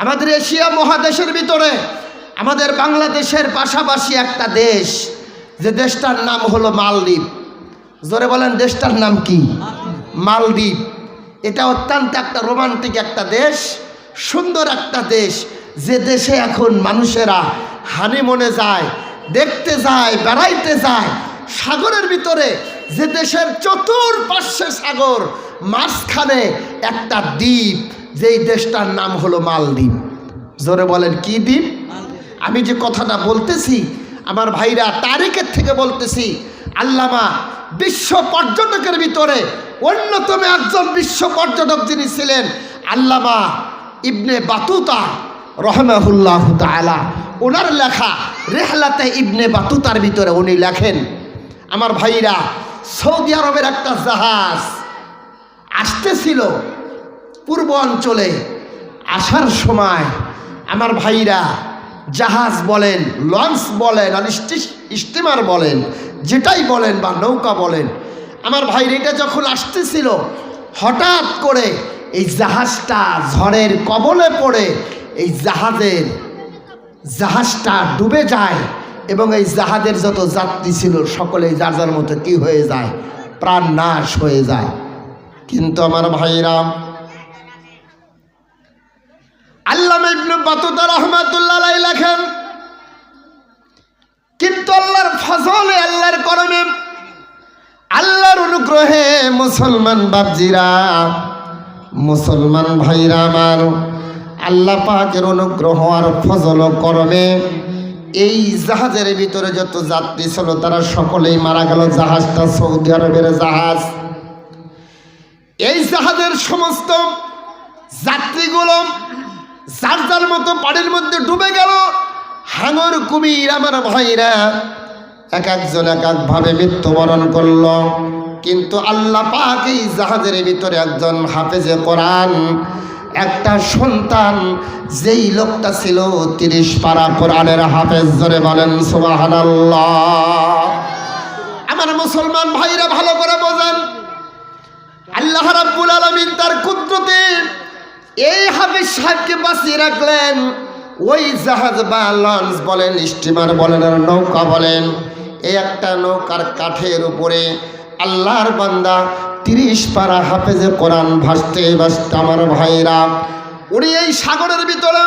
আমাদের এশিয়া মহাদেশের ভিতরে আমাদের বাংলাদেশের পাশাপাশি একটা দেশ, যে দেশটার নাম হলো মালদ্বীপ। জোরে বলেন দেশটার নাম কি? মালদ্বীপ। এটা অত্যন্ত একটা রোমান্টিক একটা দেশ, সুন্দর একটা দেশ, যে দেশে এখন মানুষেরা হানিমুনে যায়, দেখতে যায়, বেড়াইতে যায়। সাগরের ভিতরে, যে দেশের চতুর্পার্শ্বে সাগর, মাঝখানে একটা দ্বীপ, যেই দেশটার নাম হলো মালদ্বীপ। জোরে বলেন কি দ্বীপ? আমি যে কথাটা বলতেছি আমার ভাইরা তারিখের থেকে বলতেছি, আল্লামা বিশ্ব পর্যটকের ভিতরে অন্যতম একজন বিশ্ব পর্যটক যিনি ছিলেন আল্লামা ইবনে বাতুতা রহমাহুল্লাহ তাআলা, ওনার লেখা রেহলাতে ইবনে বাতুতার ভিতরে উনি লেখেন, আমার ভাইরা সৌদি আরবের একটা জাহাজ আসতেছিল পূর্ব অঞ্চলে। আসার সময় আমার ভাইরা জাহাজ বলেন, লঞ্চ বলেন, আর স্টিমার বলেন, যেটাই বলেন বা নৌকা বলেন, আমার ভাইরা এটা যখন আসতেছিল, হঠাৎ করে এই জাহাজটা ঝড়ের কবলে পড়ে এই জাহাজটা ডুবে যায় এবং এই জাহাজের যত যাত্রী ছিল সকলেই যার যার মতো কি হয়ে যায়, প্রাণ নাশ হয়ে যায়। কিন্তু আমার ভাইরা আল্লামা ইবনে বাতুতা রাহমাতুল্লাহ আলাইহি লেখেন, কিন্তু আল্লাহর ফজলে, আল্লাহর করমে, আল্লাহর অনুগ্রহে মুসলমান বাপজিরা, মুসলমান ভাইরা আমার, আল্লাহ পাকের অনুগ্রহ আর ফজল করমে এই জাহাজের ভিতরে যত যাত্রী ছিল তারা সকলেই মারা গেল। জাহাজটা সৌদি আরবের জাহাজ। এই জাহাজের সমস্ত যাত্রীগুলো যার যার মতো পানির মধ্যে ডুবে গেল। হাঙর কুমির আমার ভাইরা এক একজন এক একভাবে মৃত্যুবরণ করল। কিন্তু আল্লাহ পাক এই জাহাজের ভিতরে একজন হাফেজে কোরআন, একটা সন্তান, যেই লোকটা ছিল 30 পারা কোরআনের হাফেজ। জোরে বলেন সুবহানাল্লাহ। আমার মুসলমান ভাইরা ভালো করে বোঝেন, আল্লাহ রাব্বুল আলামিন তার কুদরতে এই হাফেজ সাহেবকে বাঁচিয়ে রাখলেন। ওই জাহাজ বা লঞ্চ বলেন, স্টিমার বলেন, আর নৌকা বলেন, এই একটা নৌকার কাঠের উপরে আল্লাহর বান্দা 30 পারা হাফেজে কোরআন ভাসতে ভাসতে আমার ভাইরা উনি এই সাগরের ভিতরে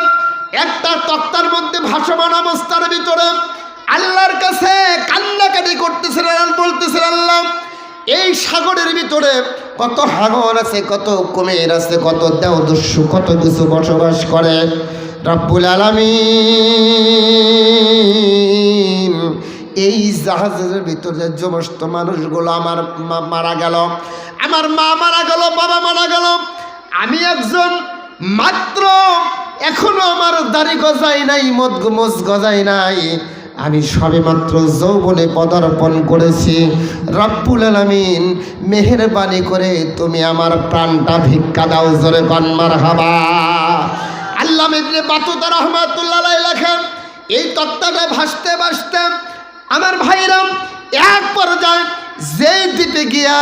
একটা তক্তার মধ্যে ভাসমান অবস্থার ভিতরে আল্লাহর কাছে কান্নাকাটি করতেছিলেন, আর বলতেছিলেন, আল্লাহ এই সাগরের ভিতরে কত হাঙর আছে, কত কুমির আছে, কত দেওদস্যু, কত কিছু বসবাস করে। রব্বুল আলামিন এই জাহাজের ভিতরে যে সমস্ত মানুষগুলো আমার মারা গেল, আমার মা মারা গেল, বাবা মারা গেল, আমি একজন মাত্র, এখনো আমার দাড়ি গজাই নাই, মোজ গজাই নাই, আমি সবে মাত্র যৌবনে পদার্পণ করেছি। রব্বুল আলামিন মেহেরবানি করে তুমি আমার প্রাণটা ভিক্ষা দাও। জোরে কোন মারহাবা। আল্লামা ইবনে বাতুতা রাহমাতুল্লাহ আলাইহি লেখেন, এই তক্তাটা ভাসতে ভাসতে আমার ভাইরা এক পর্যায়ে যেই দ্বীপে গিয়া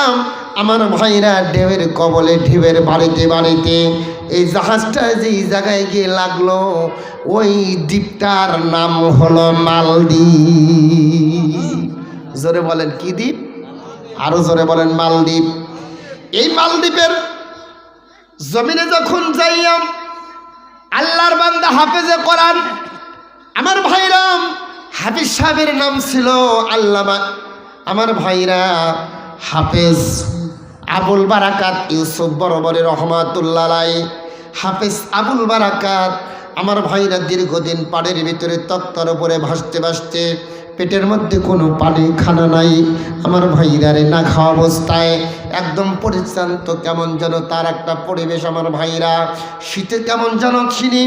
আমার ভাইরা ঢেউয়ের কবলে, ঢেউয়ের বাড়িতে বাড়িতে এই জাহাজটা যেই জায়গায় গিয়ে লাগলো, ওই দ্বীপটার নাম হলো মালদ্বীপ। জোরে বলেন কি দ্বীপ? আরো জোরে বলেন মালদ্বীপ। এই মালদ্বীপের জমিনে যখন যাইয়াম আল্লাহর বান্দা হাফেজে কোরআন, আমার ভাইরা হাফিজ সাহেবের নাম ছিল আল্লামা, আমার ভাইরা হাফেজ আবুল বারাকাত ইউসুফ বরাবরী রহমাতুল্লাহ আলাইহি। হাফেজ আবুল বারাকাত আমার ভাইরা দীর্ঘদিন পাড়ের ভিতরে তক্তার উপরে ভাসতে ভাসতে, পেটের মধ্যে কোনো পানি খানা নাই, আমার ভাইরারে না খাওয়া অবস্থায় একদম পরিশ্রান্ত, কেমন যেন তার একটা পরিবেশ। আমার ভাইরা শীতে কেমন যেন ছিনি,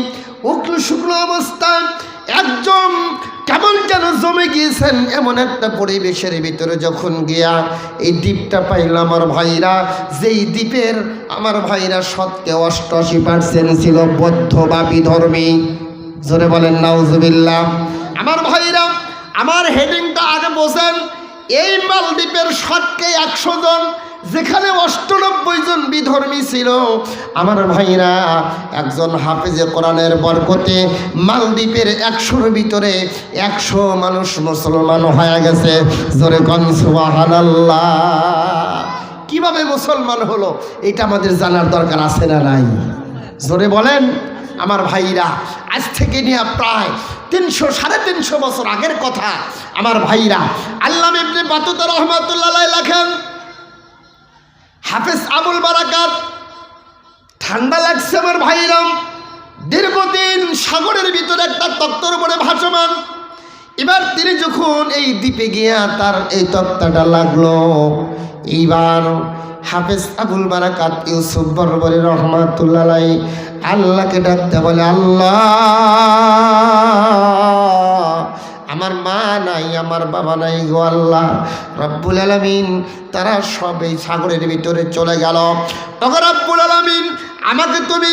উকলু শুকনো অবস্থায় একদম কেমন যেন জমে গিয়েছেন, এমন একটা পরিবেশের ভিতরে যখন গিয়া এই দ্বীপটা পাইল আমার ভাইরা, যেই দ্বীপের আমার ভাইরা শতকে 88% ছিল বৌদ্ধ বা বিধর্মী। জোরে বলেন নাউজুবিল্লাহ। আমার ভাইরা আমার হেডিংটা আগে বোঝেন, এই মালদ্বীপের শতকে 100 জন যেখানে ৯৮ জন বিধর্মী ছিল, আমার ভাইরা একজন হাফেজে কোরআনের বরকতে মালদ্বীপের ১০০-র ভিতরে ১০০ মানুষ মুসলমান হয়ে গেছে। জোরে কোন সুবহানাল্লাহ। কিভাবে মুসলমান হলো এটা আমাদের জানার দরকার আছে না নাই? জোরে বলেন। আমার ভাইরা আজ থেকে নিয়ে প্রায় ৩০০-৩৫০ বছর আগের কথা। আমার ভাইরা আল্লামা ইবনে বাতুতা রাহমাতুল্লাহ আলাইহি লেখেন, হাফেজ আবুল বারাকাত ঠান্ডা লাগছে আমার ভাইরা, দীর্ঘদিন সাগরের ভিতরে একটা তক্তার উপরে ভাসমান। এবার তিনি যখন এই দ্বীপে গিয়া তার এই তক্তাটা লাগলো, এইবার হাফেজ আবুল বারাকাত ইউসুফ বরবরী রহমাতুল্লাহ আলাইহি আল্লাহকে ডাকতে বলে, আল্লাহ আমার মা নাই, আমার বাবা নাই গো আল্লাহ রব্বুল আলামিন। তারা সব এই সাগরের ভিতরে চলে গেল। তখন রব্বুল আলামিন আমাকে তুমি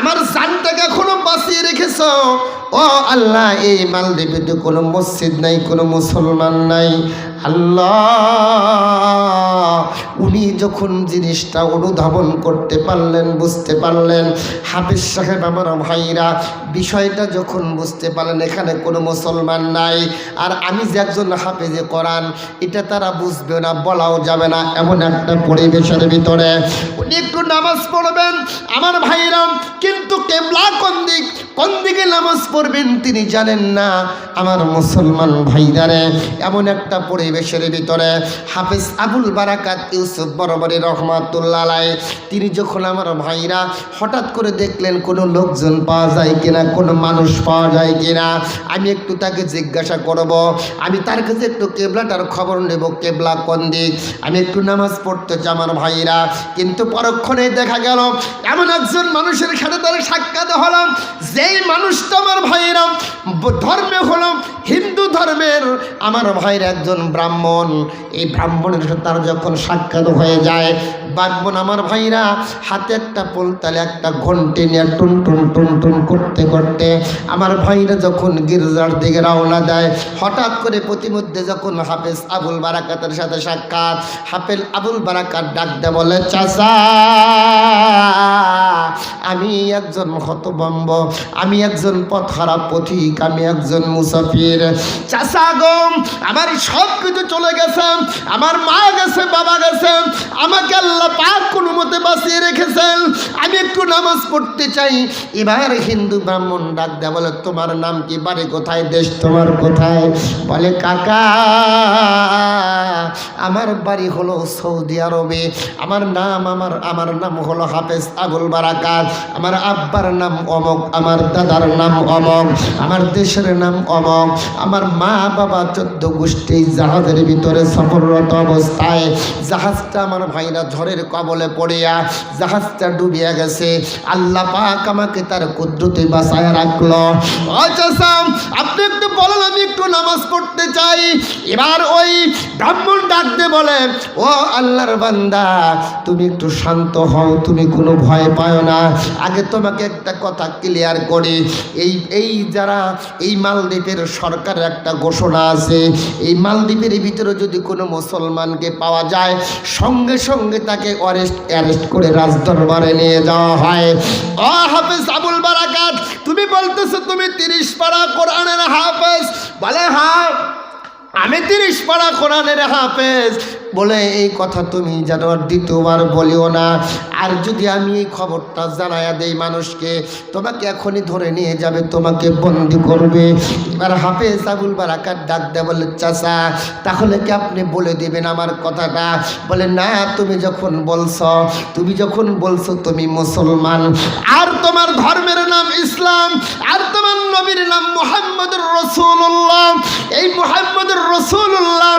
আমার জানটাকে এখনো বাঁচিয়ে রেখেছ। ও আল্লাহ, এই মালদ্বীপে তো কোনো মসজিদ নাই, কোনো মুসলমান নাই। আল্লাহ, উনি যখন জিনিসটা অনুধাবন করতে পারলেন, বুঝতে পারলেন, হাফেজ সাহেব আমার ভাইরা বিষয়টা যখন বুঝতে পারলেন এখানে কোনো মুসলমান নাই, আর আমি যে একজন হাফেজে কোরআন এটা তারা বুঝবে না, বলাও যাবে না, এমন একটা পরিবেশের ভিতরে উনি একটু নামাজ পড়বেন আমার ভাইরা, কিন্তু কেবলা কোন দিকে নামাজ পড়বেন তিনি জানেন না। আমার মুসলমান ভাইদারে এমন একটা পরিবেশের ভিতরে হাফেজ আবুল বারাকাত ইউসুফ বরবরী রহমাতুল্লাহ আলাইহি তিনি যখন আমার ভাইরা হঠাৎ করে দেখলেন কোনো লোকজন পাওয়া যায় কিনা, কোনো মানুষ পাওয়া যায় কিনা, আমি একটু তাকে জিজ্ঞাসা করব, আমি তার কাছে একটু কেবলাটার খবর নেব, কেবলা কোন দিক, আমি একটু নামাজ পড়তে চাই আমার ভাইরা। কিন্তু পরক্ষণে দেখা গেল এমন একজন মানুষের সাথে তার সাক্ষাৎ হলাম, যেই মানুষটা আমার ভাইরা ধর্মে হলো হিন্দু ধর্মের, আমার ভাইয়ের একজন ব্রাহ্মণ। এই ব্রাহ্মণের সাথে তার যখন সাক্ষাৎ হয়ে যায়, ব্রাহ্মণ আমার ভাইরা হাতে একটা পোলতালে একটা ঘন্টি নিয়ে টুন টুন টুন টুন করতে করতে আমার ভাইরা যখন গির্জার দিকে রওনা দেয়, হঠাৎ করে প্রতিমধ্যে যখন হাফেজ আবুল বারাকাতের সাথে সাক্ষাৎ, হাফেজ আবুল বারাকাত ডাকতে বলে, চাচা আমি একজন হতভম্ব, আমি একজন পথহারা পথিক, আমি একজন মুসাফির। চাচা গো, আমার সব কিছু চলে গেছে, আমার মা গেছে, বাবা গেছে, আমাকে আল্লাহ পাক কোনো মতে বাঁচিয়ে রেখেছেন, আমি একটু নামাজ পড়তে চাই। এবার হিন্দু ব্রাহ্মণ ডাক দেয়া বলে, তোমার নাম কি, বাড়ি কোথায়, দেশ তোমার কোথায়? বলে, কাকা আমার বাড়ি হলো সৌদি আরবে, আমার নাম হলো হাফেজ আবুল বারাকাত, আমার আব্বার নাম অমক, আমার দাদার নাম অমক, আমার দেশের নাম অমক, আমার মা বাবা 14 গোষ্ঠী জাহাজের ভিতরে সফররত অবস্থায়, জাহাজটা আমার ভাইরা ঝড়ের কবলে পড়িয়া জাহাজটা ডুবিয়া গেছে, আল্লাহ পাক আমাকে তার কুদরতে বাঁচায় রাখলো। আচ্ছা আপনি একটু বলেন, আমি একটু নামাজ পড়তে চাই। এবার ওই ব্রাহ্মণ ডাকতে বলে, ও আল্লাহর বান্দা তুমি একটু শান্ত হও, তুমি কোনো ভয় পাও না, আগে তোমাকে একটা কথা ক্লিয়ার করি, এই যারা এই মালদ্বীপের সরকারের একটা ঘোষণা আছে, এই মালদ্বীপের ভিতরে যদি কোনো মুসলমানকে পাওয়া যায় সঙ্গে সঙ্গে তাকে অ্যারেস্ট করে রাজদরবারে নিয়ে যাওয়া হয়। ও হাফেজ আবুল বারাকাত, তুমি বলতেছো তুমি 30 পারা কোরআনের হাফেজ? বলে, হ্যাঁ আমি 30 পারা কোরআনের হাফেজ। বলে, এই কথা তুমি যেন দ্বিতীয়বার বলিও না, আর যদি আমি এই খবরটা জানাইয়া দেই মানুষকে, তোমাকে এখনই ধরে নিয়ে যাবে, তোমাকে বন্দি করবে। এবার হাফেজ আবুল বারাকাত ডাক দেয় বলে, চাচা তাহলে কি আপনি বলে দিবেন আমার কথাটা? বলে, না তুমি যখন বলছো তুমি মুসলমান, আর তোমার ধর্মের নাম ইসলাম, আর তোমার নবীর নাম মুহাম্মদুর রাসূলুল্লাহ, এই মুহাম্মদুর রাসূলুল্লাহ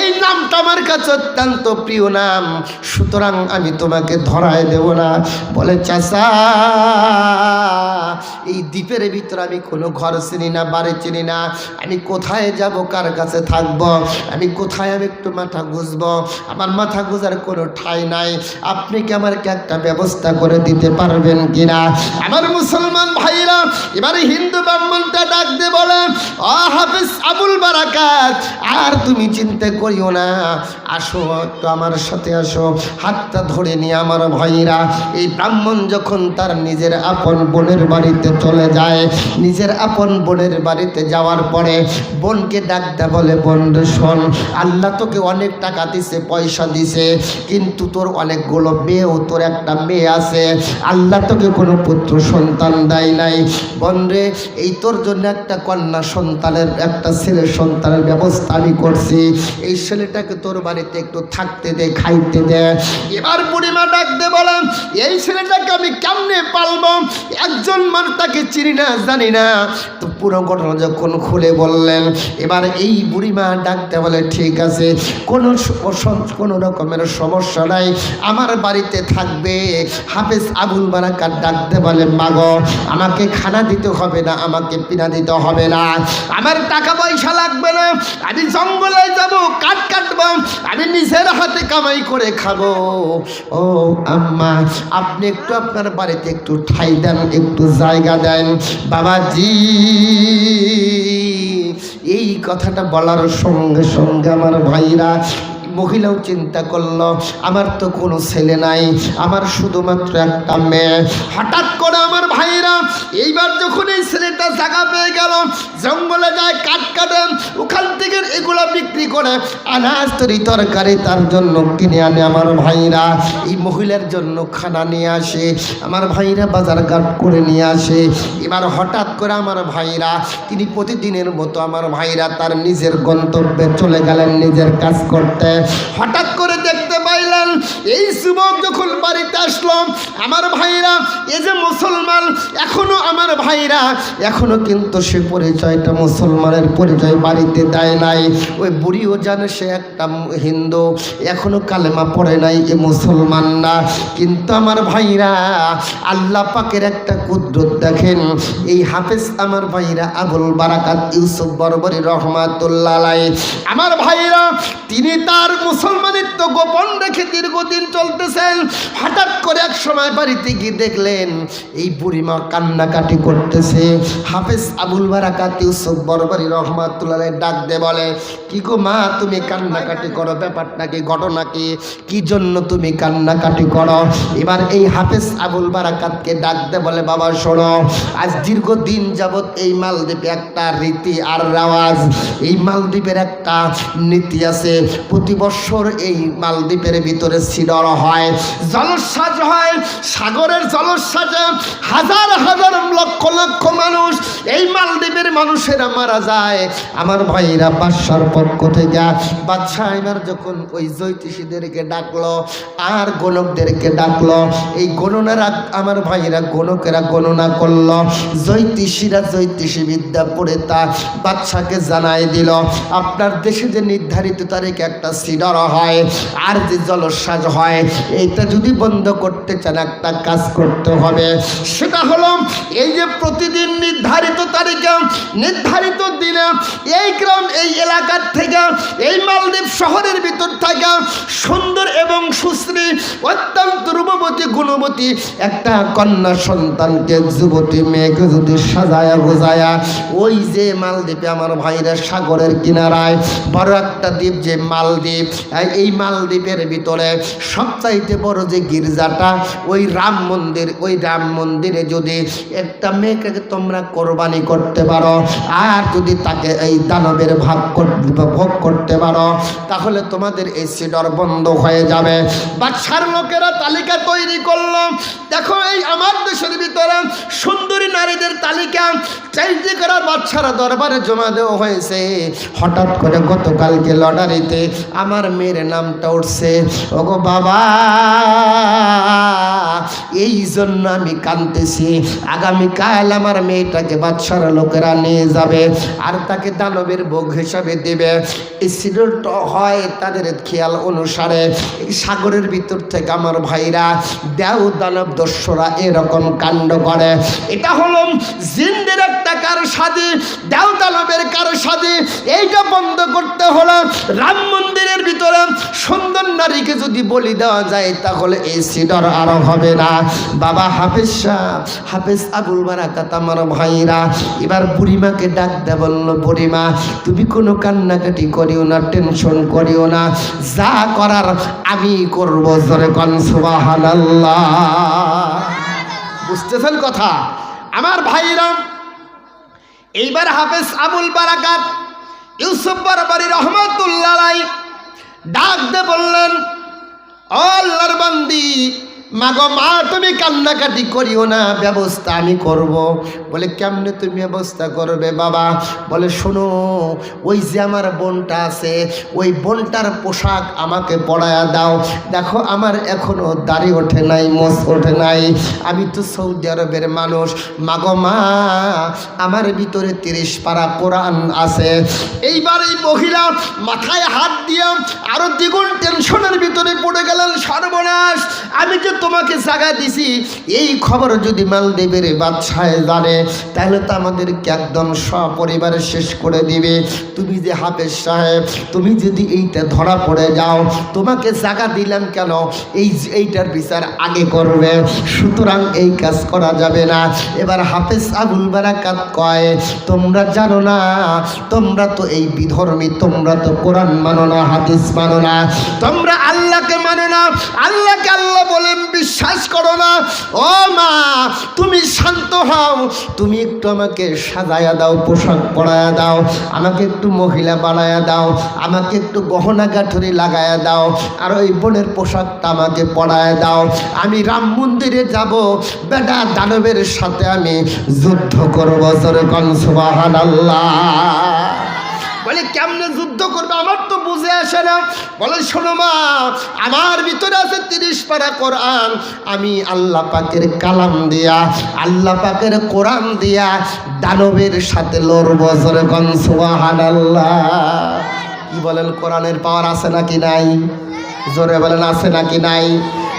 এই নামটা আমার কাছে অত্যন্ত প্রিয় নাম, সুতরাং আমি তোমাকে ধরায় দেব না। বলে, চাচা এই দ্বীপের ভিতরে আমি কোনো ঘর চিনি না, বাড়ি চিনি না, আমি কোথায় যাব, কার কাছে থাকব, আমি কোথায়, আমি একটু মাথা গুঁজব, আমার মাথা গুঁজার কোনো ঠাঁই নাই, আপনি কি আমাকে একটা ব্যবস্থা করে দিতে পারবেন কিনা? আমার মুসলমান ভাইরা এবারে হিন্দু ব্রাহ্মণটা ডাক দিয়ে বলে, ও হাফেজ আবুল বারাকাত, আর তুমি চিন্তা করিও না, আসো একটু আমার সাথে আসো। হাতটা ধরে নিয়ে আমার ভাইরা, এই ব্রাহ্মণ যখন তার নিজের আপন বোনের বাড়িতে চলে যায়, নিজের আপন বোনের বাড়িতে যাওয়ার পরে বোনকে ডাকতে বলে, বোন রে শোন, আল্লাহ তোকে অনেক টাকা দিছে, পয়সা দিছে, কিন্তু তোর অনেকগুলো মেয়েও, তোর একটা মেয়ে আছে, আল্লাহ তোকে কোনো পুত্র সন্তান দেয় নাই। বোন রে, এই তোর জন্য একটা কন্যা সন্তানের, একটা ছেলে সন্তানের ব্যবস্থা আমি করছি, এই ছেলেটাকে তোর বাড়িতে একটু থাকতে দে, খাইতে দে। এবার বুড়িমা ডাকতে বলেন, এই ছেলেটাকে আমি কেমনে পালবো, একজন মানুষ তাকে চিনি না, জানি না। তো পুরো ঘটনা যখন খুলে বললেন, এবার এই বুড়িমা ডাকতে বলে, ঠিক আছে, কোনো রকমের সমস্যা নাই, আমার বাড়িতে থাকবে। হাফেজ আবুল বারাকাত ডাকতে বলে, মাগো, আমাকে খানা দিতে হবে না, আমাকে পিনা দিতে হবে না, আমার টাকা পয়সা লাগবে না, আমি জঙ্গলে যাব, কাঠ কাটবো, আমি নিজের হাতে কামাই করে খাবো। ও আম্মা, আপনি একটু আপনার বাড়িতে একটু ঠাই দেন, একটু জায়গা দেন। বাবাজি, এই কথাটা বলার সঙ্গে সঙ্গে আমার ভাইরা, মহিলাও চিন্তা করলো, আমার তো কোনো ছেলে নাই, আমার শুধুমাত্র একটা মেয়ে। হঠাৎ করে আমার ভাইরা, এইবার যখন এই ছেলেটা জায়গা পেয়ে গেল, জঙ্গলে যায়, কাঠ কাটে, ওখান থেকে এগুলো বিক্রি করে আনাজ তরকারি তার জন্য কিনে আনে। আমার ভাইরা এই মহিলার জন্য খানা নিয়ে আসে, আমার ভাইরা বাজারঘাট করে নিয়ে আসে। এবার হঠাৎ করে আমার ভাইরা, তিনি প্রতিদিনের মতো আমার ভাইরা তার নিজের গন্তব্যে চলে গেলেন নিজের কাজ করতে। হঠাৎ করে দেখতে পাইলেন, এই যুবক যখন বাড়িতে আসলো, আমার ভাইরা, এই যে মুসলমান, এখনো আমার ভাইরা, এখনো কিন্তু সে পরিচয়টা, মুসলমানের পরিচয় বাড়িতে দেয় নাই। ওই বুড়িও জানে সে একটা হিন্দু, এখনো কালেমা পড়ে নাই, এ মুসলমান না। কিন্তু আমার ভাইরা, আল্লাহ পাকের একটা কুদরত দেখেন, এই হাফেজ আমার ভাইরা আবুল বারাকাত ইউসুফ বরবরী রহমাতুল্লাহ আলাইহি, আমার ভাইরা, তিনি তার মুসলমানিত্ব গোপন রেখে দীর্ঘদিন চলতেছেন। হঠাৎ করে এক সময় বাড়িতে গিয়ে দেখলেন এই বুড়িমা কান্নাকাটি করতেছে। হাফেজ আবুল বারাকাত ইউসুফ বরবরী রহমাতুল্লাহ আলাইহি ডাক দে বলে, কি গো মা, তুমি কান্নাকাটি করো, ব্যাপারটা কি, ঘটনা কি জন্য তুমি কান্নাকাটি করো? এবার এই হাফেজ আবুল বারাকাতকে ডাক দে বলে, বাবা শোনো, আজ দীর্ঘদিন যাবৎ এই মালদ্বীপে একটা রীতি আর রেওয়াজ, এই মালদ্বীপের একটা নীতি আছে। প্রতি বছর এই মালদ্বীপের ভিতরে সিডর হয়, জলোচ্ছ্বাস হয়, সাগরের জলোচ্ছ্বাসে হাজার হাজার লক্ষ লক্ষ মানুষ, এই মালদ্বীপের মানুষেরা মারা যায়। আমার ভাইরা, বাদশার পক্ষ থেকে বাদশাহ এবার যখন ওই জ্যোতিষীদেরকে ডাকলো আর গণকদেরকে ডাকলো, এই গণনারা আমার ভাইরা, গণকেরা গণনা করলো, জ্যোতিষীরা জ্যোতিষী বিদ্যা পড়ে তা বাদশাকে জানাই দিল, আপনার দেশে যে নির্ধারিত তারিখে একটা সিডর হয় আর যে জলোচ্ছ্বাস হয়, এইটা যদি বন্ধ করতে চান একটা কাজ করতে হবে। সেটা হলো, এই যে প্রতিদিন নির্ধারিত তারিখে, নির্ধারিত দিনে এই গ্রাম, এই এলাকার থেকে, এই মালদ্বীপ শহরের ভিতর থেকে সুন্দর এবং সুশ্রী, অত্যন্ত রূপবতী, গুণবতী একটা কন্যা সন্তানকে, যুবতী মেয়েকে যদি সাজায়া গোজায়া, ওই যে মালদ্বীপে আমার ভাইরা সাগরের কিনারায় বড় একটা দ্বীপ, যে মালদ্বীপ, এই মালদ্বীপের ভিতরে সবচাইতে বড় যে গির্জাটা, ওই রাম মন্দির, ওই রাম মন্দিরে যদি একটা মেয়েকে তোমরা কোরবানি করতে পারো, আর যদি তাকে এই দানবের ভোগ করতে পারো, তাহলে তোমাদের এই সিডর বন্ধ হয়ে যাবে। বাদশার লোকেরা তালিকা তৈরি করলো, দেখো এই আমার দেশের ভিতরে সুন্দরী নারীদের তালিকা তৈরি করার বাদশারা দরবারে জমা দেওয়া হয়েছে। হঠাৎ করে গতকালকে লটারিতে আমার মেয়ের নামটা উঠছে। ওগো বাবা, এই জন্য আমি কাঁদতেছি, আগামীকাল আমার মেয়েটাকে বাদশার লোকেরা নিয়ে যাবে আর তাকে দানবের ভোগ হিসাবে দেবে। এই সিডরটা হয় তাদের খেয়াল অনুসারে, এই সাগরের ভিতর থেকে আমার ভাইরা দেও দানব দস্যুরা এরকম কাণ্ড করে। এটা হলো জিনদের একটা কারসাজি, দেও দানবের কারসাজি। এইটা বন্ধ করতে হলে রাম মন্দিরের ভিতরে সুন্দর নারীকে যদি বলি দেওয়া যায় তাহলে এই সিডর আরো হবে না। বাবা হাফেজ সাহেব, হাফেজ আবুল বারাকাত আমার ভাইরা এবার বুড়িমাকে ডাক দে, বলল বুড়িমা তুমি কোনো কান্নাকাটি করিও না, টেনশন করিও না, যা করার আমি করবো। জোরে কোন সুবহানাল্লাহ। বুঝতেছেন কথা আমার ভাইরা? এইবার হাফেজ আবুল বারাকাত ইউসুফ বরবরী রহমাতুল্লাহ আলাইহি ডাক দে বললেন, ও আল্লাহর বান্দি, মাগো মা তুমি কান্নাকাটি করিও না, ব্যবস্থা আমি করব। বলে কেমনে তুমি ব্যবস্থা করবে বাবা? বলে শোনো, ওই যে আমার বোনটা আছে ওই বোনটার পোশাক আমাকে পরায়া দাও। দেখো আমার এখনো দাড়ি ওঠে নাই, মোছ ওঠে নাই, আমি তো সৌদি আরবের মানুষ। মাগো মা আমার ভিতরে 30 পারা কোরআন আছে। এইবার এই মহিলা মাথায় হাত দিয়ে আরো দ্বিগুণ টেনশনের ভিতরে পড়ে গেলেন। সর্বনাশ, আমি যে তোমাকে জায়গা দিছি এই খবর যদি মালদ্বীপের বাদশাহ জানে তাহলে তো আমাদেরকে একদম সপরিবারে শেষ করে দিবে। তুমি যে হাফেজ সাহেব, তুমি যদি এইটা ধরা পড়ে যাও, তোমাকে জায়গা দিলাম কেন, এইটার বিচার আগে করবে, সুতরাং এই কাজ করা যাবে না। এবার হাফেজ আবুল বারাকাত কয়, তোমরা জানো না, তোমরা তো এই বিধর্মী, তোমরা তো কোরআন মানো না, হাদিস মানো না, তোমরা আল্লাহকে মানো না, আল্লাহকে আল্লাহ বলেন বিশ্বাস করো না। ও মা তুমি শান্ত হও, তুমি একটু আমাকে সাজায়া দাও, পোশাক পরায়া দাও, আমাকে একটু মহিলা বানায়া দাও, আমাকে একটু গহনা গাঠরি লাগায়া দাও, আর ওই বোনের পোশাকটা আমাকে পরায়া দাও। আমি রাম মন্দিরে যাব, বেটা দানবের সাথে আমি যুদ্ধ করব। জোরে কোন সুবহানাল্লাহ। বলে কেমনে যুদ্ধ করবে আমার তো বুঝে আসে না। বলে শোনো মা, আমার ভিতরে আছে 30 পারা কোরআন, আমি আল্লাহ পাকের কালাম দিয়া, আল্লাহ পাকের কোরআন দিয়া দানবের সাথে লড়ব। জোরে কোন সুবহানাল্লাহ। কি বলেন, কোরআনের পাওয়ার আছে নাকি নাই? জোরে বলেন আছে নাকি নাই?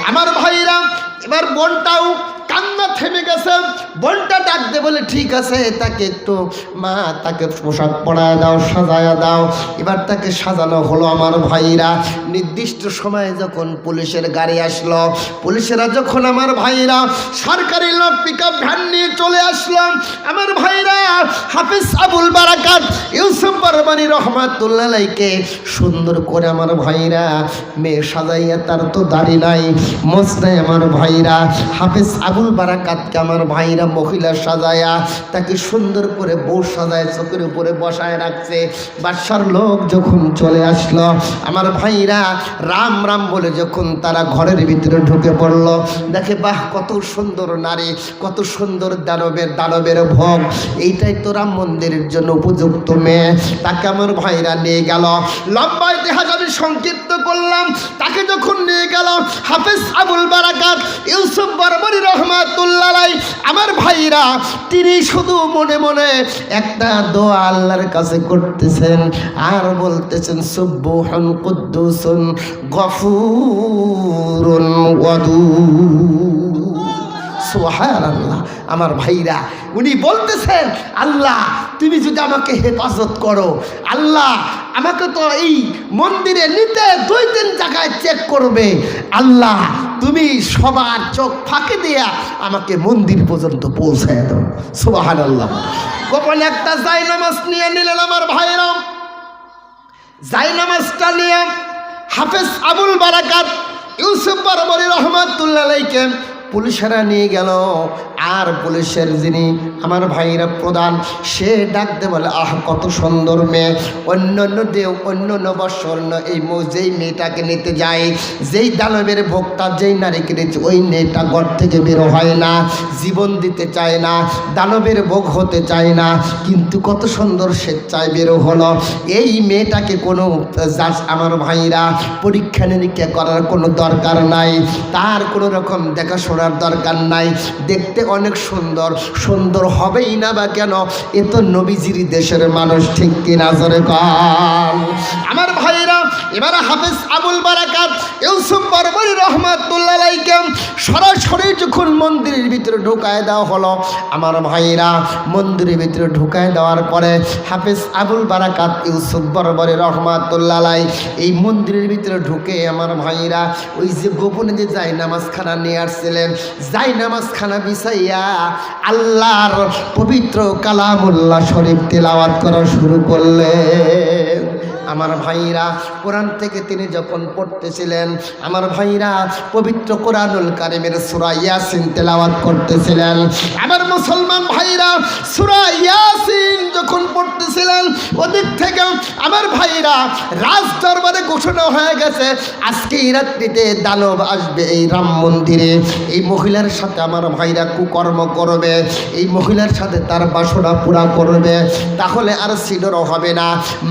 আমার ভাইরা এবার বোনটাও কান্না থেমে গেছে। বোনটা ডাক দে বলে ঠিক আছে, তাকে একটু মা তাকে পোশাক পরায় দাও, সাজায়া দাও। এবার তাকে সাজানো হলো। আমার ভাইরা নির্দিষ্ট সময়ে যখন পুলিশের গাড়ি আসলো, পুলিশেরা যখন আমার ভাইরা সরকারি লোক পিকআপ ভ্যান নিয়ে চলে আসলাম, আমার ভাইরা হাফেজ আবুল বারাকাত ইউসুফ বরবরী রহমাতুল্লাহ আলাইহিকে সুন্দর করে আমার ভাইরা মেয়ে সাজাইয়া, তার তো দাড়ি নাই, মোছ নাই, আমার ভাইরা হাফেজ আবুল বারাকাতকে আমার ভাইরা মহিলা সাজায়া তাকে সুন্দর করে বউ সাজায় চোখের উপরে বসায় রাখছে। বাদশার লোক যখন চলে আসলো, আমার ভাইরা রাম রাম বলে যখন তারা ঘরের ভিতরে ঢুকে পড়লো, দেখে বাহ কত সুন্দর নারী, কত সুন্দর দানবের ভোগ, এইটাই তো রাম মন্দিরের জন্য উপযুক্ত মেয়ে। তাকে আমার ভাইরা নিয়ে গেল। লম্বা ইতিহাস আমি সংক্ষিপ্ত করলাম। তাকে যখন নিয়ে গেল হাফেজ আবুল বারাকাত ইউসুফ বরবরী রহমাতুল্লাহ আলাইহি, আমার ভাইরা তিনি শুধু মনে মনে একটা দোয়া আল্লাহর কাছে করতেছেন আর বলতেছেন, সুবহান কুদ্দুসুন গফুরুন ওয়াদুদ। সুবহানাল্লাহ। আমার ভাইরা উনি বলতেছেন, আল্লাহ তুমি যদি আমাকে হেফাজত করো, আল্লাহ আমাকে তো এই মন্দিরে নিতে 2-3 জায়গায় চেক করবে, আল্লাহ তুমি সবার চোখ ফাঁকে দিয়া আমাকে মন্দির পর্যন্ত পৌঁছায় দাও। সুবহানাল্লাহ। গোপনে একটা জায়নামাজ নিয়ে নিলেন আমার ভাইরা। জায়নামাজটা নিয়ে হাফেজ আবুল বারাকাত ইউসুফ বরবরী রহমাতুল্লাহ আলাইহিকে পুলিশেরা নিয়ে গেল। আর পুলিশের যিনি আমার ভাইরা প্রধান, সে ডাকতে বলে, আহ কত সুন্দর মেয়ে, অন্য বৎসর এই যেই মেয়েটাকে নিতে যায়, যেই দানবের ভোক্তা যেই নারীকে নিচ্ছে, ওই মেয়েটা ঘর থেকে বেরো হয় না, জীবন দিতে চায় না, দানবের ভোগ হতে চায় না, কিন্তু কত সুন্দর স্বেচ্ছায় বেরো হলো। এই মেয়েটাকে কোনো আমার ভাইরা পরীক্ষা নিরীক্ষা করার কোনো দরকার নাই, তার কোনো রকম দেখাশোনার দরকার নাই, দেখতে অনেক সুন্দর, সুন্দর হবেই না বা কেন, এ তো নবীজির দেশের মানুষ, ঠিক কিনা জোরে কর। আমার ভাইরা এবার হাফেজ আবুল বারাকাত ইউসুফ বরবরী রহমাতুল্লাহ আলাইহি সরাসরি যখন মন্দিরের ভিতরে ঢুকায় দেওয়া হলো, আমার ভাইরা মন্দিরের ভিতরে ঢুকায় দেওয়ার পরে হাফেজ আবুল বারাকাত ইউসুফ বরবরী রহমাতুল্লাহ আলাইহি এই মন্দিরের ভিতরে ঢুকে আমার ভাইরা ওই যে গোপনে যে যাই নামাজখানা নিয়ে আসছিলেন, যাই নামাজখানা বিছাইয়া আল্লাহর পবিত্র কালামুল্লাহ শরীফ তেলাওয়াত করা শুরু করলেন। আমার ভাইরা কোরআন থেকে তিনি যখন পড়তেছিলেন, আমার ভাইরা পবিত্র কোরআনুল কারিমের সূরা ইয়াসিন তেলাওয়াত করতেছিলেন। আমার মুসলমান ভাইরা সূরা ইয়াসিন যখন পড়তেছিলেন, ওদিক থেকে আমার ভাইরা রাজ দরবারে ঘোষণা হয়ে গেছে আজকে এই রাত্রিতে দানব আসবে এই রাম মন্দিরে, এই মহিলার সাথে আমার ভাইরা কুকর্ম করবে, এই মহিলার সাথে তার বাসনা পুরা করবে, তাহলে আর সিডরও হবে না,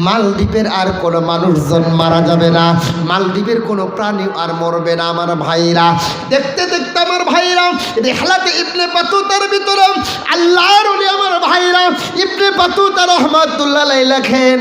মালদ্বীপের আর কোনো মানুষজন মারা যাবে না, মালদ্বীপের কোনো প্রাণী আর মরবে না। আমার ভাইরা দেখতে দেখতে আমার ভাইরা রেহলাতে ইবনে বাতুতার ভিতরে আল্লাহর ওলি আমার ভাইরা ইবনে বাতুতা রহমাতুল্লাহ আলাইহি লেখেন,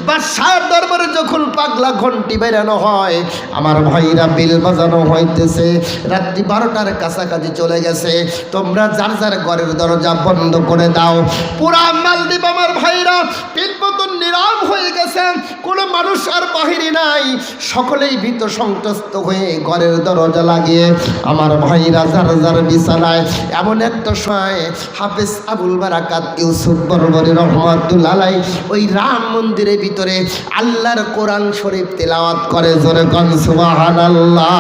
বাদশার দরবারে যখন পাগলা ঘন্টি বেরানো হয়, আমার ভাইরা বেল বাজানো হইতেছে, রাত্রি 12টার কাছাকাছি চলে গেছে, তোমরা যার যার ঘরের দরজা বন্ধ করে দাও। পুরা মালদ্বীপ আমার ভাইরা পিনপতন নীরব হয়ে গেছে, কোনো মানুষ আর বাহিরে নাই, সকলেই ভীত সন্ত্রস্ত হয়ে ঘরের দরজা লাগিয়ে আমার ভাইরা যার যার বিছানায়। এমন একটা সময় হাফেজ আবুল বারাকাত ইউসুফ বরবরী রহমাতুল্লাহ আলাইহি ওই রাম মন্দিরের ভিতরে আল্লাহর কোরআন শরীফ তেলাওয়াত করে, জোরে কোন সুবহানাল্লাহ।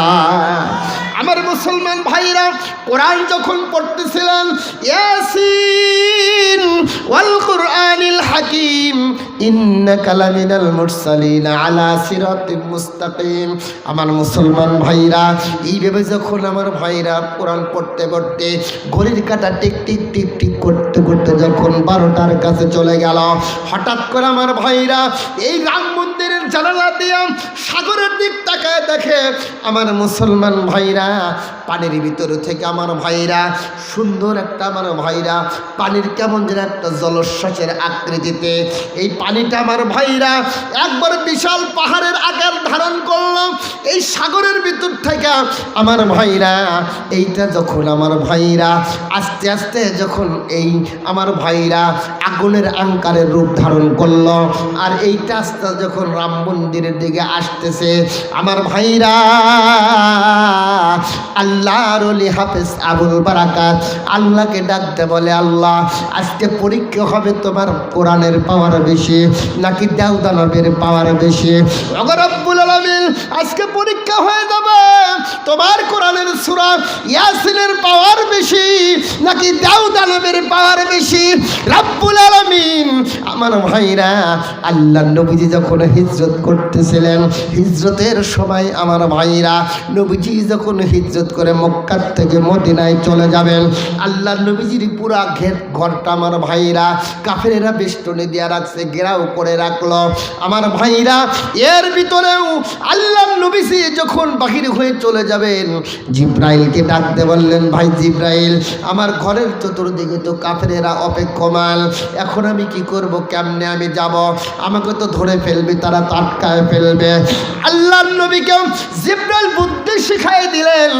আমার মুসলমান ভাইরা কোরআন যখন পড়তেছিলেন, ইয়াসিন ওয়াল কুরআনিল হাকিম ইন্নাকা লামিনাল মুরসালিন আলা সিরাতিম মুস্তাকিম। আমার মুসলমান ভাইরা এইভাবে যখন আমার ভাইরা কোরআন পড়তে পড়তে ঘড়ির কাঁটা টিক টিক টিক টিক করতে করতে যখন 12টার কাছে চলে গেল, হঠাৎ করে আমার ভাইরা এই রাম মন্দিরের জানালা দিয়ে সাগরের দিক তাকায় দেখে আমার মুসলমান ভাইরা পানির ভিতর থেকে আমার ভাইরা সুন্দর একটা আমার ভাইরা পানির কেমন যেন একটা জলস্বাসের আকৃতিতে এই পানিটা আমার ভাইরা একবার বিশাল পাহাড়ের আকার ধারণ করলো। এই সাগরের ভিতর থেকে আমার ভাইরা এইটা যখন আমার ভাইরা আস্তে আস্তে যখন এই আমার ভাইরা আগুনের আঙ্কারের রূপ ধারণ করলো, আর এইটা আস্তে যখন রাম মন্দিরের দিকে আসতেছে, আমার ভাইরা আল্লাহর ওলি হাফেজ আবুল বারাকাত আল্লাহকে ডাকতে বলে, আল্লাহ আজকে পরীক্ষা হবে তোমার কোরআনের পাওয়ার বেশি নাকি দাউদানবের পাওয়ার বেশি? ওগো রব্বুল আলামিন, আজকে পরীক্ষা হয়ে যাবে তোমার কোরআনের সূরা ইয়াসিনের পাওয়ার বেশি নাকি দাউদানবের পাওয়ার বেশি? রব্বুল আলামিন আমার ভাইরা আল্লাহ নবীজি যখন হিজরত করতেছিলেন, হিজরতের সময় আমার ভাইরা নবীজি যখন হিজরত করে মক্কা থেকে মদিনায় চলে যাবেন, আল্লাহ নবীজির পুরা ঘরটা আমার ভাইরা কাফেরেরা বেষ্টনী দিয়ে রাখছে, ঘেরাও করে রাখলো। আমার ভাইরা এর ভিতরেও আল্লাহ নবীজি যখন বাহির হয়ে চলে যাবেন, জিব্রাইলকে ডাকতে বললেন, ভাই জিব্রাইল, আমার ঘরের চতুর্দিকে তো কাফেরেরা অপেক্ষমান, এখন আমি কি করব, কেমনে আমি যাব? আমাকে তো ধরে ফেলবে, তারা আটকায় ফেলবে। আল্লাহ নবীকে জিব্রাইল বুদ্ধি শিখাই দিলেন,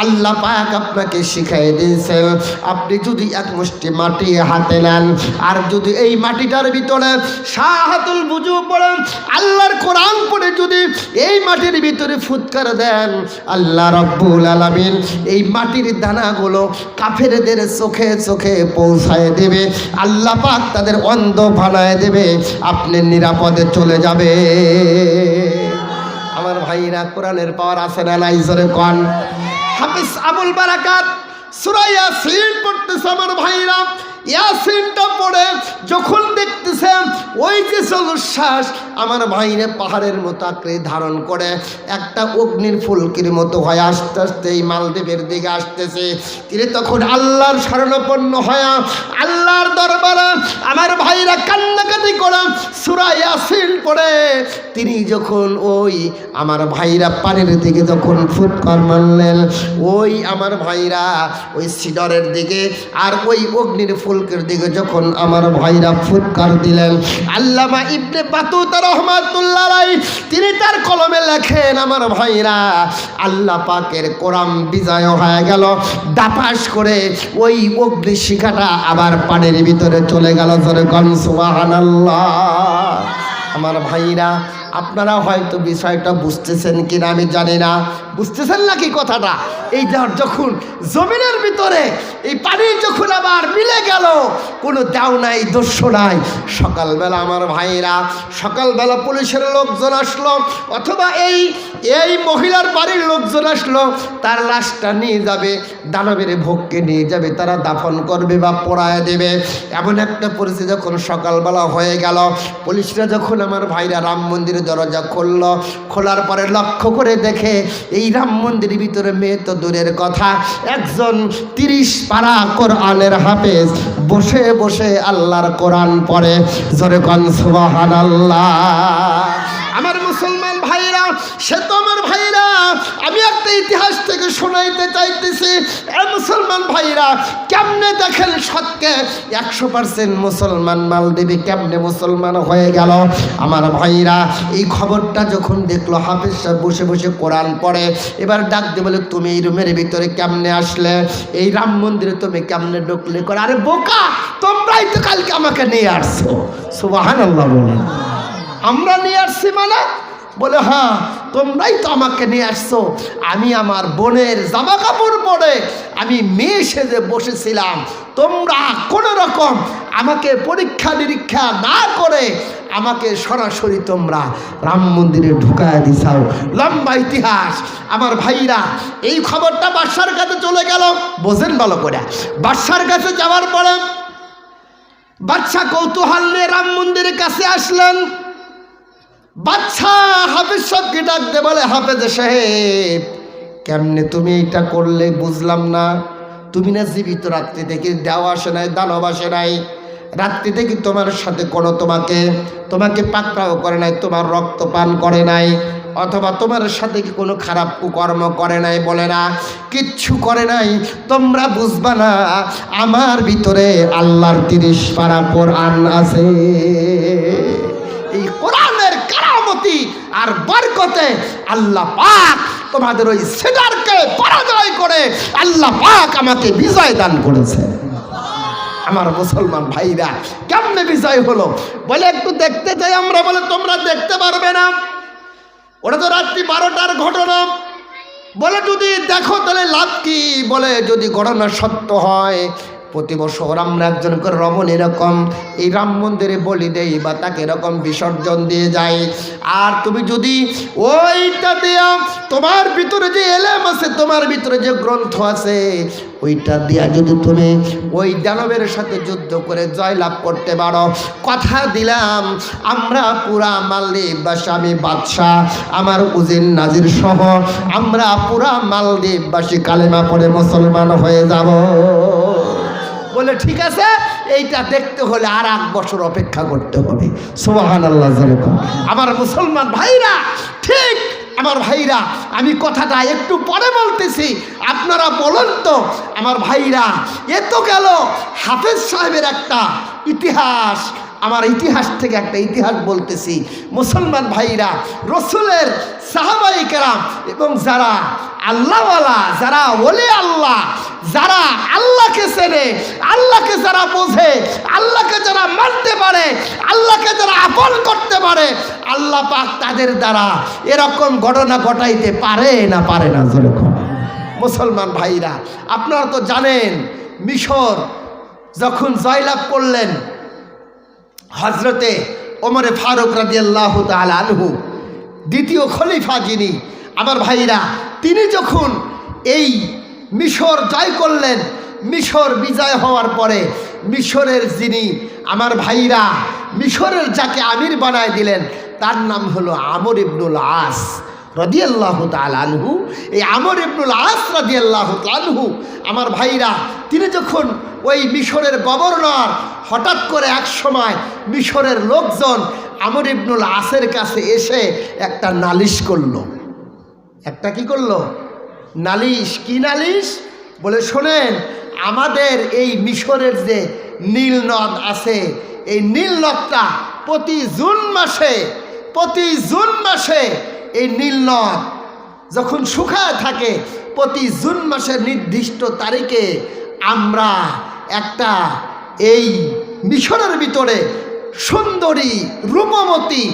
আল্লাহ পাক আপনাকে শিখাই দিয়েছেন, আপনি যদি এক মুষ্টি মাটি হাতে নেন আর যদি এই মাটিটার ভিতরে শাহাতুল বুজু পড়েন, আল্লাহর কোরআন পড়ে যদি এই মাটির ভিতরে ফুৎকার দেন, আল্লাহ রব্বুল আলামিন এই মাটির দানাগুলো কাফেরদের চোখে চোখে পৌঁছায় দেবে, আল্লাহ পাক তাদের অন্ধ বানায় দেবে, আপনি নিরাপদে চলে যাবে। আমার ভাইরা কোরআনের পাওয়ার আছে না নাই? জোরে কোন। হাফেজ আবুল বারাকাত সূরা ইয়াসিন পড়তেছে আমার ভাইরা, ইয়াসিনটা পড়ে যখন দেখতেছেন ওই যে জলশ্বাস আমার ভাইরে পাহাড়ের মতো আঁকড়ে ধারণ করে একটা অগ্নির ফুলকির মতো হয় আস্তে আস্তে এই মালদ্বীপের দিকে আসতেছে, তিনি তখন আল্লাহর শরণাপন্ন হয়ে আল্লাহর দরবারে আমার ভাইরা কান্নাকাটি করে সূরা ইয়াসিন পড়ে তিনি যখন ওই আমার ভাইরা পানির দিকে যখন ফুৎকার মারলেন, ওই আমার ভাইরা ওই সিডরের দিকে আর ওই অগ্নির ফুলকের দিকে যখন আমার ভাইরা ফুৎকার দিলেন, আল্লামা ইবনে বাতুতা রাহমাতুল্লাহ আলাইহি তিনি তার কলমে লেখেন, আমার ভাইরা আল্লাহ পাকের কোরআন বিজয় হয়ে গেল। দাপাস করে ওই অগ্নি শিখাটা আবার পানির ভিতরে চলে গেল। জোরে কোন সুবহানাল্লাহ। আমার ভাইরা আপনারা হয়তো বিষয়টা বুঝতেছেন কিনা আমি জানি না, বুঝতেছেন নাকি কথাটা? এই যখন জমিনের ভিতরে এই পানি যখন আবার মিলে গেল, কোনো দেও নাই দস্য নাই, সকালবেলা আমার ভাইরা সকালবেলা পুলিশের লোকজন আসলো অথবা এই মহিলার বাড়ির লোকজন আসলো, তার লাশটা নিয়ে যাবে, দানবের ভোগকে নিয়ে যাবে, তারা দাফন করবে বা পোড়ায় দেবে। এমন একটা পরিস্থিতি যখন সকালবেলা হয়ে গেল, পুলিশরা যখন আমার ভাইরা রাম মন্দিরের দরজা খুলল, খোলার পরে লক্ষ্য করে দেখে এই রাম মন্দিরের ভিতরে মেয়ে তো দূরের কথা, একজন 30 পারা কোরআনের হাফেজ বসে বসে আল্লাহর কোরআন পড়ে। জোরে কোন সুবহানাল্লাহ। আমার মুসলমান ভাইরা, সে তো আমার ভাইরা, আমি একটা ইতিহাস থেকে শোনাইতে চাইতেছি। মুসলমান ভাইরা কেমনে দেখেন সৎকে 100% মুসলমান মালদ্বীপে কেমনে মুসলমান হয়ে গেল। আমার ভাইরা এই খবরটা যখন দেখলো, হাফেজ সাহেব বসে বসে কোরআন পড়ে, এবার ডাক দিয়ে বলে, তুমি এই রুমের ভিতরে কেমনে আসলে? এই রাম মন্দিরে তুমি কেমনে ঢুকলে? করে, আরে বোকা, তোমরাই তো কালকে আমাকে নিয়ে আসছো। সুবহানাল্লাহ বলেন। আমরা নিয়ে আসছি মানে? বলে হ্যাঁ, তোমরাই তো আমাকে নিয়ে আসছো। আমি আমার বোনের জামা কাপড় পরে আমি মেয়ে সেজে বসেছিলাম, তোমরা কোনো রকম আমাকে পরীক্ষা নিরীক্ষা না করে আমাকে সরাসরি তোমরা রাম মন্দিরে ঢুকায় দিছাও। লম্বা ইতিহাস। আমার ভাইরা এই খবরটা বাদশার কাছে চলে গেল। বোঝেন ভালো করে, বাদশার কাছে যাওয়ার পরে বাদশা কৌতূহল নিয়ে রাম মন্দিরের কাছে আসলেন। বাদশা হাফেজ সাহেবকে ডাক দে, বলে, হাফেজ সাহেব কেমনে তুমি এটা করলে? বুঝলাম না। তুমি না জীবিত রাত্রি থেকে দেওয়া আসে নাই, দানব আসে নাই, রাত্রি থেকে তোমার সাথে কোনো তোমাকে পাকড়াও করে নাই, তোমার রক্ত পান করে নাই, অথবা তোমার সাথে কি কোনো খারাপ কুকর্ম করে নাই? বলে না, কিচ্ছু করে নাই। তোমরা বুঝবা না, আমার ভিতরে আল্লাহর 30 পারা কোরআন আছে। এই কোরআনের কারামতি আর বরকতে আল্লাহ পাক তোমাদের ওই সেটারকে পরাজয় করে আল্লাহ পাক আমাকে বিজয় দান করেছে। আমার মুসলমান ভাইরা কেমনে বিজয় হলো? বলে একটু দেখতে চাই আমরা। বলে তোমরা দেখতে পারবে না, ওটা তো রাত্রি 12টার ঘটনা। বলে যদি দেখো তাহলে লাভ কি? বলে যদি ঘটনা সত্য হয়, প্রতি বছর আমরা একজন করে রমণ এরকম এই রাম মন্দিরে বলি দেই বা তাকে এরকম বিসর্জন দিয়ে যাই। আর তুমি যদি ওইটা দিয়া তোমার ভিতরে যে এলেম আছে, তোমার ভিতরে যে গ্রন্থ আছে, ওইটা দিয়া যদি তুমি ওই দানবের সাথে যুদ্ধ করে জয়লাভ করতে পারো, কথা দিলাম আমরা পুরা মালদ্বীপবাসী, আমি বাদশাহ, আমার উজির নাজির সহ আমরা পুরা মালদ্বীপবাসী কালেমা পড়ে মুসলমান হয়ে যাব। বলে ঠিক আছে, এইটা দেখতে হলে আর 1 বছর অপেক্ষা করতে হবে। সুবহানাল্লাহ। আমার মুসলমান ভাইরা, ঠিক আমার ভাইরা, আমি কথাটা একটু পরে বলতেছি, আপনারা বলুন তো আমার ভাইরা। এ তো গেল হাফেজ সাহেবের একটা ইতিহাস। আমার ইতিহাস থেকে একটা ইতিহাস বলতেছি। মুসলমান ভাইরা, রসুলের সাহাবায়ে কেরাম এবং যারা আল্লাহওয়ালা, যারা ওলি আল্লাহ, যারা আল্লাহকে চেনে, আল্লাহকে যারা বোঝে, আল্লাহকে যারা মানতে পারে, আল্লাহকে যারা আপন করতে পারে, আল্লাহ পাক তাদের দ্বারা এরকম ঘটনা ঘটাইতে পারে না? পারে না? যেরকম মুসলমান ভাইরা, আপনারা তো জানেন মিশর যখন জয়লাভ করলেন হজরতে ওমরে ফারুক রাদিয়াল্লাহু তাআলা আনহু, দ্বিতীয় খলিফা যিনি, আমার ভাইরা, তিনি যখন এই মিশর জয় করলেন, মিশর বিজয় হওয়ার পরে মিশরের যিনি আমার ভাইরা মিশরের যাকে আমির বানায় দিলেন, তার নাম হলো আমর ইবনুল আস। রাদিয়াল্লাহু তাআলা আনহু, এই আমর ইবনুল আস রাদিয়াল্লাহু তাআলা আনহু, আমার ভাইরা, তিনি যখন ওই মিশরের গভর্নর, হঠাৎ করে এক সময় মিশরের লোকজন আমর ইবনুল আসের কাছে এসে একটা নালিশ করলো। একটা কি করলো? নালিশ। কি নালিশ? বলে শোনেন, আমাদের এই মিশরের যে নীল নদ আছে, এই নীল নদটা প্রতি জুন মাসে এই নীল নদ যখন শুকায় থাকে, প্রতি জুন মাসের নির্দিষ্ট তারিখে আমরা একটা এই মিশরের ভিতরে সুন্দরী, রূপবতী,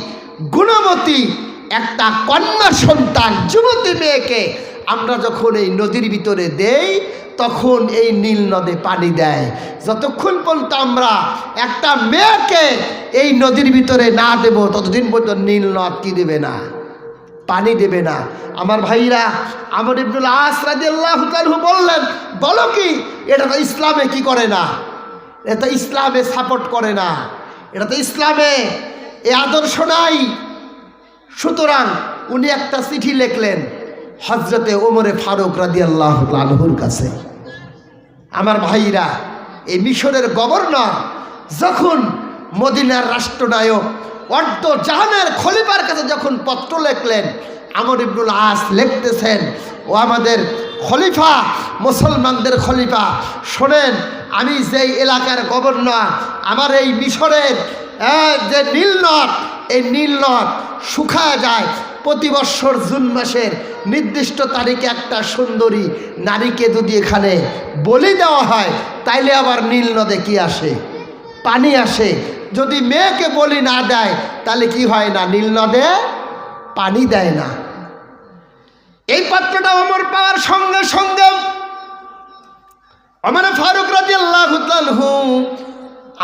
গুণবতী একটা কন্যা সন্তান, যুবতী মেয়েকে আমরা যখন এই নদীর ভিতরে দেই, তখন এই নীল নদে পানি দেয়। যতক্ষণ পর্যন্ত আমরা একটা মেয়েকে এই নদীর ভিতরে না দেব, ততদিন পর্যন্ত নীল নদ কি দেবে না? পানি দেবে না। আমার ভাইরা, আমর ইবনুল আস রাদিয়াল্লাহু তাআলা বললেন, বলো কি, এটা তো ইসলামে কি করে না, এটা ইসলামে সাপোর্ট করে না, এটা তো ইসলামে এই আদর্শ নাই। সুতরাং উনি একটা চিঠি লিখলেন হজরতে ওমরে ফারুক রাদিয়াল্লাহু তাআলা আনহুর কাছে। আমার ভাইরা, এই মিশরের গভর্নর যখন মদিনার রাষ্ট্রনায়ক অর্ধ জাহানের খলিফার কাছে যখন পত্র লিখলেন, আমর ইবনুল আস লিখতেছেন, ও আমাদের খলিফা, মুসলমানদের খলিফা, শোনেন, আমি যেই এলাকার গভর্নর, আমার এই মিশরের যে নীলনদ, এই নীলনদ শুকায় যায়। প্রতি বৎসর জুন মাসের নির্দিষ্ট তারিখে একটা সুন্দরী নারীকে যদি এখানে বলি দেওয়া হয়, তাইলে আবার নীল নদে কি আসে? পানি আসে। যদি মেয়েকে বলি না দেয়, তাহলে কি হয় না? নীল নদে পানি দেয় না। এই পত্রটা ওমর পাওয়ার সঙ্গে সঙ্গে ওমর ফারুক রাদিয়াল্লাহু তাআলা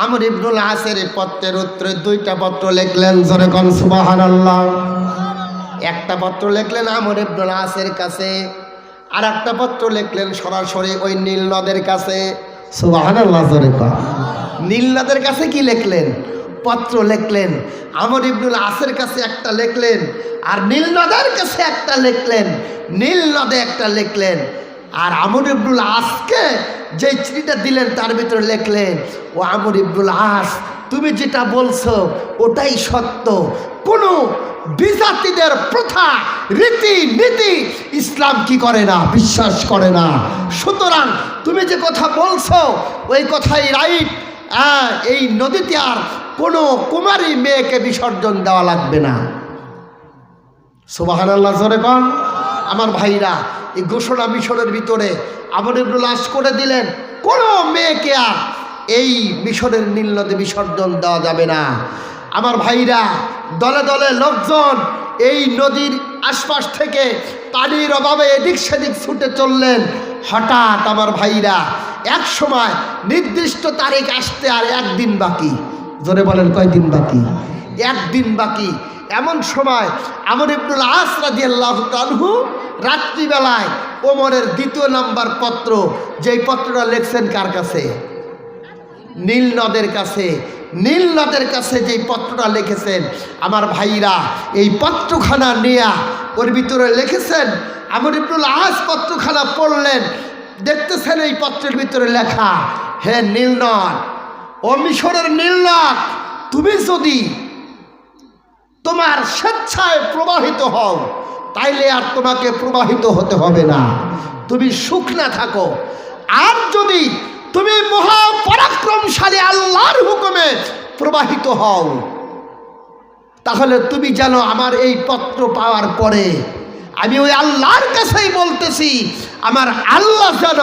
আমর ইবনুল আসের পত্রের উত্তরে দুইটা পত্র লিখলেন। জোরে কোন সুবহানাল্লাহ। একটা পত্র লিখলেন আমর ইবনুল আসের কাছে, আর একটা পত্র লিখলেন সরাসরি ওই নীল নদের কাছে। সুবহানাল্লাহ। জোরে কোন। নীল নদের কাছে কি লিখলেন? পত্র লিখলেন। আমর ইবনুল আসের কাছে একটা লিখলেন, আর নীল নদের কাছে একটা লিখলেন। নীল নদে একটা লিখলেন, আর আমর ইবনুল আসকে যে চিঠিটা দিলেন তার ভিতরে লিখলেন, ও আমর ইবনুল আস, তুমি যেটা বলছো ওটাই সত্য। কোনো বিজাতিদের প্রথা, রীতি নীতি ইসলাম কি করে না? বিশ্বাস করে না। সুতরাং তুমি যে কথা বলছো ওই কথাই রাইট। এই নদীতে আর কোনো কুমারী মেয়েকে বিসর্জন দেওয়া লাগবে না। সুবহানাল্লাহ। জোরে কোন। আমার ভাইরা, এই ঘোষণা মিশরের ভিতরে আমর ইবনুল আস করে দিলেন, কোনো মেয়েকে আর এই মিশরের নীল নদে বিসর্জন দেওয়া যাবে না। আমার ভাইরা, দলে দলে লোকজন এই নদীর আশপাশ থেকে পানির অভাবে এদিক সেদিক ছুটে চললেন। হঠাৎ আমার ভাইরা, এক সময় নির্দিষ্ট তারিখ আসতে আর একদিন বাকি। জোরে বলেন, কয়দিন বাকি? একদিন বাকি। এমন সময় আমর ইবনুল আস রাদিয়াল্লাহু তাআলা আনহু রাত্রিবেলায় ওমরের দ্বিতীয় নাম্বার পত্র, যেই পত্রটা লিখছেন কার কাছে? নীল নদের কাছে। নীল নদের কাছে যেই পত্রটা লিখেছেন, আমার ভাইরা, এই পত্রখানা নিয়ে ওর ভিতরে লিখেছেন। আমর ইবনুল আস পত্রখানা পড়লেন, দেখতেছেন এই পত্রের ভিতরে লেখা, হে নীল নদ, ও মিশরের নীল নদ, তুমি যদি তোমার স্বেচ্ছায় প্রবাহিত হও, তাইলে আর তোমাকে প্রবাহিত হতে হবে না, তুমি শুকনা থাকো। আর যদি তুমি মহাপরাক্রমশালী আল্লাহর হুকুমে প্রবাহিত হও, তাহলে তুমি যেন আমার এই পত্র পাওয়ার পরে, আমি ওই আল্লাহর কাছেই বলতেছি, আমার আল্লাহ যেন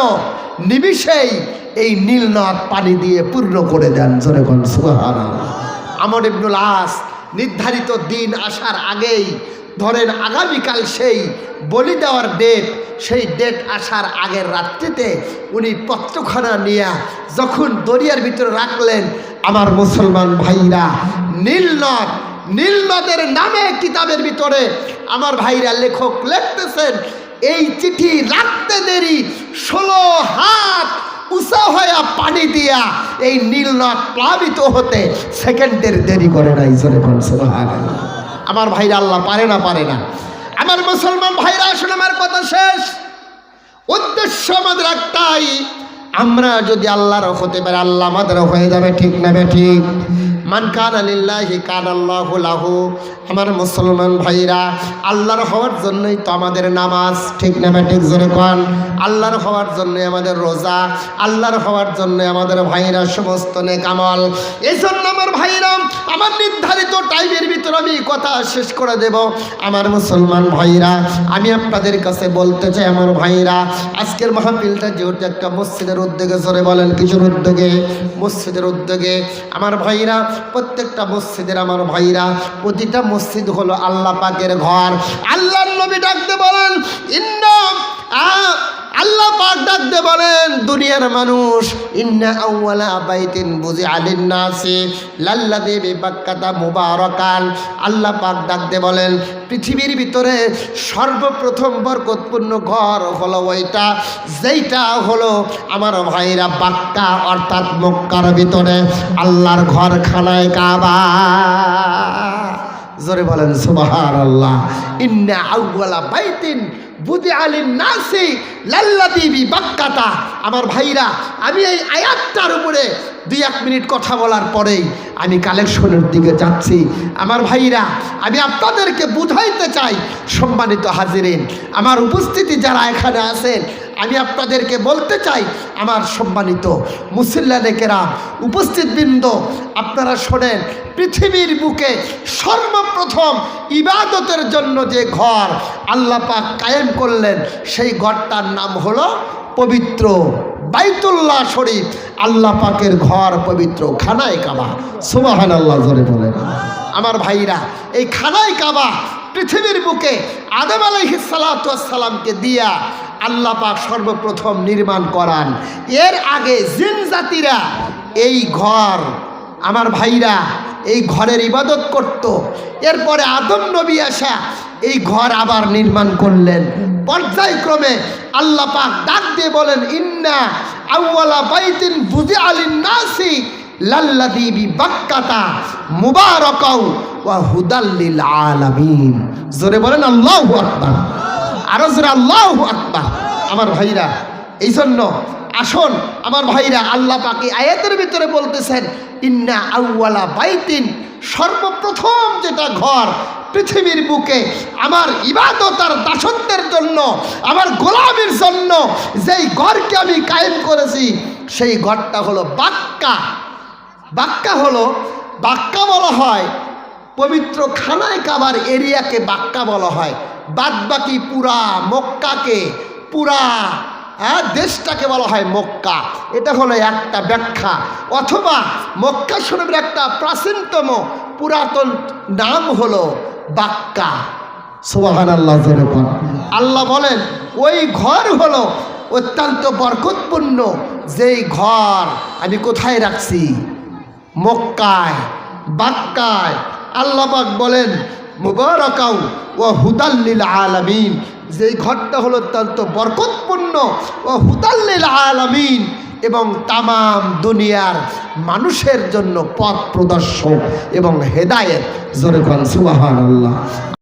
নিমিষেই এই নীল নদ পানি দিয়ে পূর্ণ করে দেন। জোরে কোন সুবহানাল্লাহ। আমর ইবনুল আস নির্ধারিত দিন আসার আগেই, ধরেন আগামীকাল সেই বলি দেওয়ার ডেট, সেই ডেট আসার আগের রাত্রিতে উনি পত্রখানা নিয়ে যখন দরিয়ার ভিতরে রাখলেন, আমার মুসলমান ভাইরা, নীল নদের নামে কিতাবের ভিতরে আমার ভাইরা লেখক লিখতেছেন, এই চিঠি রাখতে দেরি 16 হাত উঁচা হয়ে পানি দিয়া এই নীল নদ প্লাবিত হতে সেকেন্ডের দেরি করে নাই। সুবহানাল্লাহ। আমার ভাইরা, আল্লাহ পারে না? আমার মুসলমান ভাইরা, আসলে আমার কথা শেষ। উদ্দেশ্য আমাদের একটাই, আমরা যদি আল্লাহর হতে পারি, আল্লাহ আমাদের হয়ে যাবে। ঠিক না ঠিক? মান কানা লিল্লাহি কানাল্লাহু লাহু। আমার মুসলমান ভাইরা, আল্লাহর হওয়ার জন্যই তো আমাদের নামাজ। ঠিক না ঠিক? জোরে কোন। আল্লাহর হওয়ার জন্যই আমাদের রোজা, আল্লাহর হওয়ার জন্যই আমাদের ভাইরা সমস্ত নেক আমল। এই জন্য আমার ভাইরা, আমার নির্ধারিত টাইমের ভিতর আমি কথা শেষ করে দেব। আমার মুসলমান ভাইরা, আমি আপনাদের কাছে বলতে চাই, আমার ভাইরা, আজকের মাহফিলটা যেহেতু একটা মসজিদের উদ্যোগে, জোরে বলেন কিসের উদ্যোগে? মসজিদের উদ্যোগে। আমার ভাইরা, প্রত্যেকটা মসজিদের, আমার ভাইরা, প্রতিটা মসজিদ হলো আল্লাহ পাকের ঘর। আল্লাহর নবী ডাকতে বলেন, আল্লাহ পাক ডাকতে বলেন, দুনিয়ার মানুষ, ইন্না আউওয়ালা বাইতিন বুজিআ লিন-নাসি লাল্লাযী বিবাক্কাতা মুবারাকান। আল্লাহ পাক ডাকতে বলেন, পৃথিবীর ভিতরে সর্বপ্রথম বরকতপূর্ণ ঘর হলো ওইটা, যেইটা হলো আমার ভাইরা বাক্কা, অর্থাৎ মক্কার ভিতরে আল্লাহর ঘর, খানায় কাবা। জোরে বলেন সুবহানাল্লাহ। ইন্না আউওয়ালা বাইতিন বুদিআ লিন-নাসি লাল্লাযী বিবাক্কাতা। আমার ভাইরা, আমি এই আয়াতটার উপরে 2-1 মিনিট কথা বলার পরেই আমি কালেকশনের দিকে যাচ্ছি। আমার ভাইরা, আমি আপনাদেরকে বুঝাইতে চাই, সম্মানিত হাজিরিন, আমার উপস্থিতি যারা এখানে আছেন, আমি আপনাদেরকে বলতে চাই, আমার সম্মানিত মুসল্লিয়ানে কেরাম, উপস্থিতবৃন্দ, আপনারা শোনেন, পৃথিবীর বুকে সর্বপ্রথম ইবাদতের জন্য যে ঘর আল্লাহ পাক কায়েম করলেন, সেই ঘরটার নাম হলো পবিত্র বাইতুল্লাহ শরীফ। আল্লাহ পাকের ঘর পবিত্র, খানায় কাবা। সুবহানাল্লাহ, জোরে বলেন। আমার ভাইরা, এই খানায় কাবা পৃথিবীর বুকে আদম আলাইহিস সালাতু ওয়াস সালামকে দিয়া আল্লাহ পাক সর্বপ্রথম নির্মাণ করান। এর আগে জিন জাতিরা এই ঘর, আমার ভাইরা, এই ঘরের ইবাদত করত। এরপরে আদম নবী আসা এই ঘর আবার নির্মাণ করলেন। পর্যায়ক্রমে আল্লাহ পাক ডাক দিয়ে বলেন, ইন্না আউওয়ালা বাইতিন বুদিআ লিন-নাসি লাল্লাযী বিবাক্কাতা মুবারাকাও ওয়া হুদাল লিল আলামিন। জোরে বলেন আল্লাহু আকবার। আরো জোরে আল্লাহু আকবার। আমার ভাইরা, এই জন্য আসুন আমার ভাইরা, আল্লাহ পাক এই আয়াতের ভিতরে বলতেছেন, ইন্না আউওয়ালা বাইতিন, সর্বপ্রথম যেটা ঘর পৃথিবীর বুকে আমার ইবাদত আর দাসত্বের জন্য, আমার গোলামির জন্য যেই ঘরকে আমি কায়েম করেছি, সেই ঘরটা হলো বাক্কা। বাক্কা হলো, বাক্কা বলা হয় পবিত্র খানায় কাবার এরিয়াকে বাক্কা বলা হয়। বাদ বাকি পুরা মক্কাকে, পুরা দেশটাকে বলা হয় মক্কা। এটা হলো একটা ব্যাখ্যা। অথবা মক্কা শরীফের একটা প্রাচীনতম পুরাতন নাম হলো বাক্কা। সুবহানাল্লাহ। আল্লাহ বলেন, ওই ঘর হলো অত্যন্ত বরকতপূর্ণ, যেই ঘর আমি কোথায় রাখছি? মক্কায়, বাক্কায়। আল্লাহ পাক বলেন, মুবারাকাও ওয়া হুদাল লিল আলামিন, যেই ঘরটা হলো অত্যন্ত বরকতপূর্ণ, ও হুদাল লিল আলামিন, এবং তামাম দুনিয়ার মানুষের জন্য পথ প্রদর্শক এবং হেদায়েত। জোরে বলেন সুবহানাল্লাহ।